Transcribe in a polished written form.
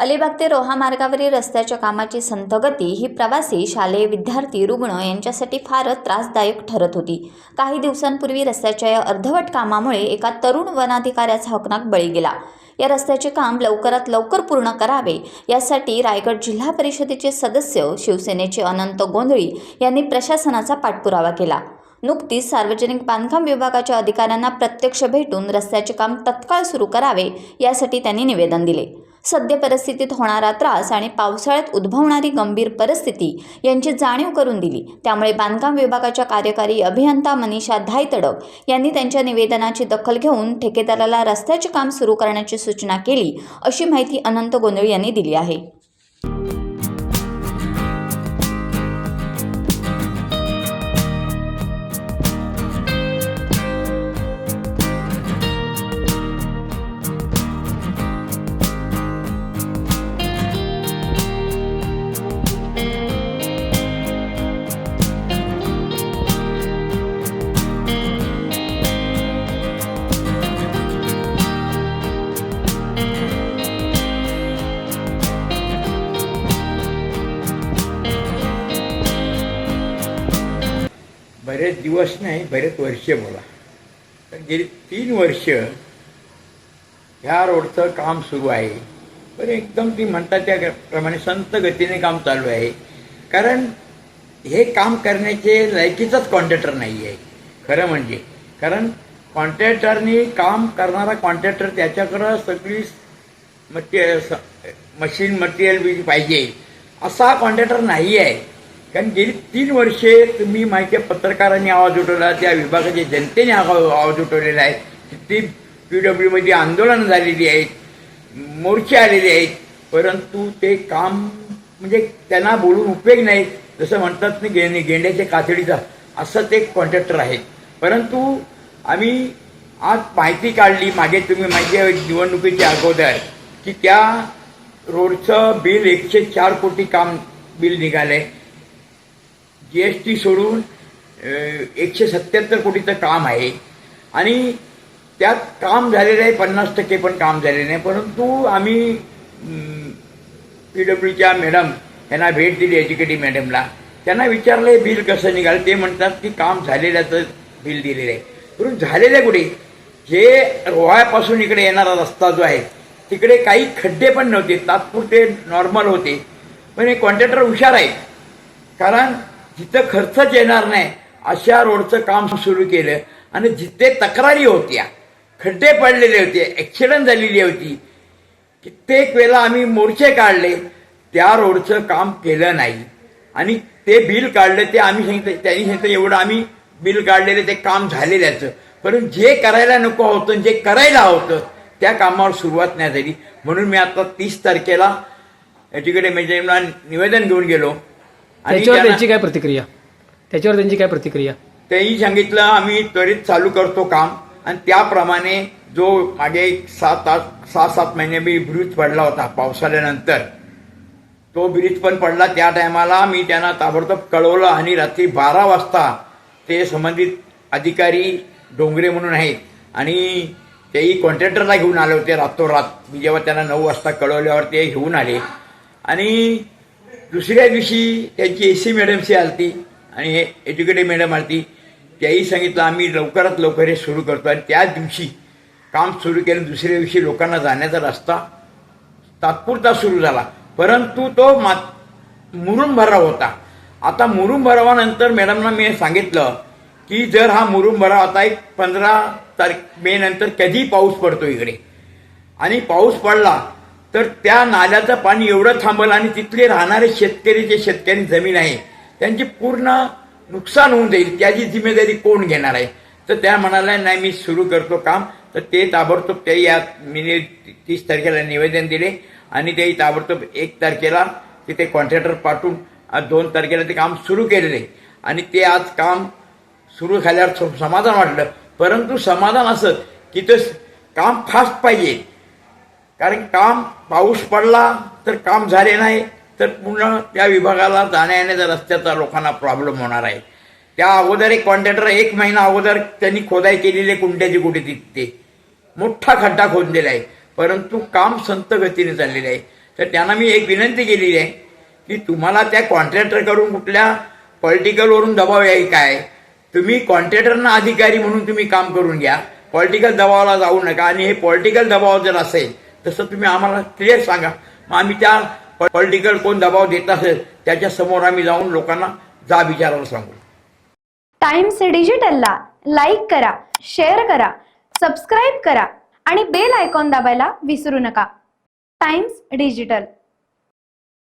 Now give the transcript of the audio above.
अलिबाग ते रोहा मार्गावरील रस्त्याच्या कामाची संथ गती ही प्रवासी, शालेय विद्यार्थी, रुग्ण यांच्यासाठी फारच त्रासदायक ठरत होती. काही दिवसांपूर्वी रस्त्याच्या या अर्धवट कामामुळे एका तरुण वनाधिकाऱ्याचा हकनाक बळी गेला. या रस्त्याचे काम लवकरात लवकर पूर्ण करावे यासाठी रायगड जिल्हा परिषदेचे सदस्य शिवसेनेचे अनंत गोंधळी यांनी प्रशासनाचा पाठपुरावा केला. नुकतीच सार्वजनिक बांधकाम विभागाच्या अधिकाऱ्यांना प्रत्यक्ष भेटून रस्त्याचे काम तत्काळ सुरू करावे यासाठी त्यांनी निवेदन दिले. सद्य परिस्थितीत होणारा त्रास आणि पावसाळ्यात उद्भवणारी गंभीर परिस्थिती यांची जाणीव करून दिली. त्यामुळे बांधकाम विभागाच्या कार्यकारी अभियंता मनीषा धायतडक यांनी त्यांच्या निवेदनाची दखल घेऊन ठेकेदाराला रस्त्याचे काम सुरू करण्याची सूचना केली, अशी माहिती अनंत गोंधळी यांनी दिली आहे. बरेच दिवस नाही, बरेच वर्षे बोला. तर गेली 3 वर्ष ह्या रोडचं काम सुरू आहे. पण एकदम ती म्हणतात त्याप्रमाणे संत गतीने काम चालू आहे. कारण हे काम करण्याचे लायकीचाच कॉन्ट्रॅक्टर नाही आहे खरं म्हणजे. कारण कॉन्ट्रॅक्टरनी काम करणारा कॉन्ट्रॅक्टर त्याच्याकडं सगळी मशीन मटेरियल पाहिजे असा कॉन्ट्रॅक्टर नाही आहे. कारण गेली 3 वर्षे तुम्ही माहिती पत्रकारांनी आवाज उठवला, त्या विभागाच्या जनतेने आवाज उठवलेला आहे. ती PWमध्ये आंदोलनं झालेली आहेत, मोर्चे आलेले आहेत, परंतु ते काम म्हणजे त्यांना बोलून उपयोग नाही. जसं म्हणतात ना गेंड्याच्या कातडीचा, असं ते कॉन्ट्रॅक्टर आहेत. परंतु आम्ही आज माहिती काढली मागे, तुम्ही माहिती आहे निवडणुकीच्या अगोदर, की त्या रोडचं बिल 104 कोटी काम बिल निघालं आहे. GST सोडून 177 कोटीचं काम आहे आणि त्यात काम झालेलं आहे 50% पण काम झालेलं नाही. परंतु आम्ही PWच्या मॅडम यांना भेट दिली, एज्युकेटिव्ह मॅडमला. त्यांना विचारलं हे बिल कसं निघालं. ते म्हणतात की काम झालेल्याचं बिल दिलेलं आहे. परंतु झालेलं कुठे? जे रोहापासून इकडे येणारा रस्ता जो आहे तिकडे काही खड्डे पण नव्हते, तात्पुरते नॉर्मल होते. पण हे कॉन्ट्रॅक्टर हुशार आहे. कारण जिथं खर्चच येणार नाही अशा रोडचं काम सुरू केलं आणि जिथे तक्रारी होत्या, खड्डे पडलेले होते, ॲक्सिडेंट झालेली होती, कित्येक वेळा आम्ही मोर्चे काढले, त्या रोडचं काम केलं नाही. आणि ते बिल काढलं, ते आम्ही सांगितलं, त्यांनी सांगितलं एवढं आम्ही बिल काढलेलं ते काम झालेल्याचं. परंतु जे करायला नको होतं, जे करायला होतं त्या कामावर सुरुवात नाही झाली. म्हणून मी आता 30 तारखेला एज्युकेटिव्ह मॅडमला निवेदन घेऊन गेलो. त्याच्यावर त्यांची काय प्रतिक्रिया? तेही सांगितलं आम्ही त्वरित चालू करतो काम. आणि त्याप्रमाणे जो मागे 6-7 महिने ब्रिज पडला होता पावसाळ्यानंतर, तो ब्रिज पण पडला. त्या टायमाला मी त्यांना ताबडतोब कळवलं आणि रात्री 12 वाजता ते संबंधित अधिकारी डोंगरे म्हणून आहेत आणि तेही कॉन्ट्रॅक्टरला घेऊन आले होते रातोरात. मी जेव्हा त्यांना 9 वाजता कळवल्यावर ते घेऊन आले. आणि दुसऱ्या दिवशी त्यांची AC मॅडमशी आलती आणि हे एज्युकेटिव्ह मॅडम आलती. त्याही सांगितलं आम्ही लवकरात लवकर हे सुरू करतो. आणि त्याच दिवशी काम सुरू केलं. दुसऱ्या दिवशी लोकांना जाण्याचा रस्ता तात्पुरता सुरू झाला. परंतु तो मुरुम भराव होता. आता मुरुम भरावानंतर मॅडमना मी सांगितलं की जर हा मुरुम भराव आता 15 मे नंतर कधी पाऊस पडतो इकडे आणि पाऊस पडला तर त्या नाल्याचं पाणी एवढं थांबलं आणि तिथले राहणारे शेतकरी, जे शेतकरी जमीन आहे त्यांची पूर्ण नुकसान होऊन जाईल. त्याची जिम्मेदारी कोण घेणार आहे? तर त्या म्हणाल्या नाही मी सुरू करतो काम. तर ते ताबडतोब ते या मी 30 तारखेला निवेदन दिले आणि तेही ताबडतोब 1 तारखेला तिथे कॉन्ट्रॅक्टर पाठवून 2 तारखेला ते काम सुरू केलेले. आणि ते आज काम सुरू झाल्यावर समाधान वाटलं. परंतु समाधान असं की ते काम फास्ट पाहिजे. कारण काम पाऊस पडला तर काम झाले नाही तर पुन्हा त्या विभागाला जाण्या येण्याच्या रस्त्याचा लोकांना प्रॉब्लेम होणार आहे. त्या अगोदर एक कॉन्ट्रॅक्टर 1 महिना अगोदर त्यांनी खोदाई केलेली कुंड्याची कुठे तिथे मोठा खड्डा खोदलेला आहे. परंतु काम संत गतीने चाललेलं आहे. तर त्यांना मी एक विनंती केलेली आहे की तुम्हाला त्या कॉन्ट्रॅक्टरकडून कुठल्या पॉलिटिकलवरून दबाव आहे काय, तुम्ही कॉन्ट्रॅक्टरना अधिकारी म्हणून तुम्ही काम करून घ्या, पॉलिटिकल दबावाला जाऊ नका. आणि हे पॉलिटिकल दबाव जर असेल तसं तुम्ही आम्हाला क्लिअर सांगा, मग आम्ही त्या पॉलिटिकल कोण दबाव देत असेल त्याच्या समोर आम्ही जाऊन लोकांना जाब विचारायला सांगू. टाइम्स डिजिटलला लाईक करा, शेअर करा, सबस्क्राईब करा आणि बेल आयकॉन दाबायला विसरू नका. Times digital.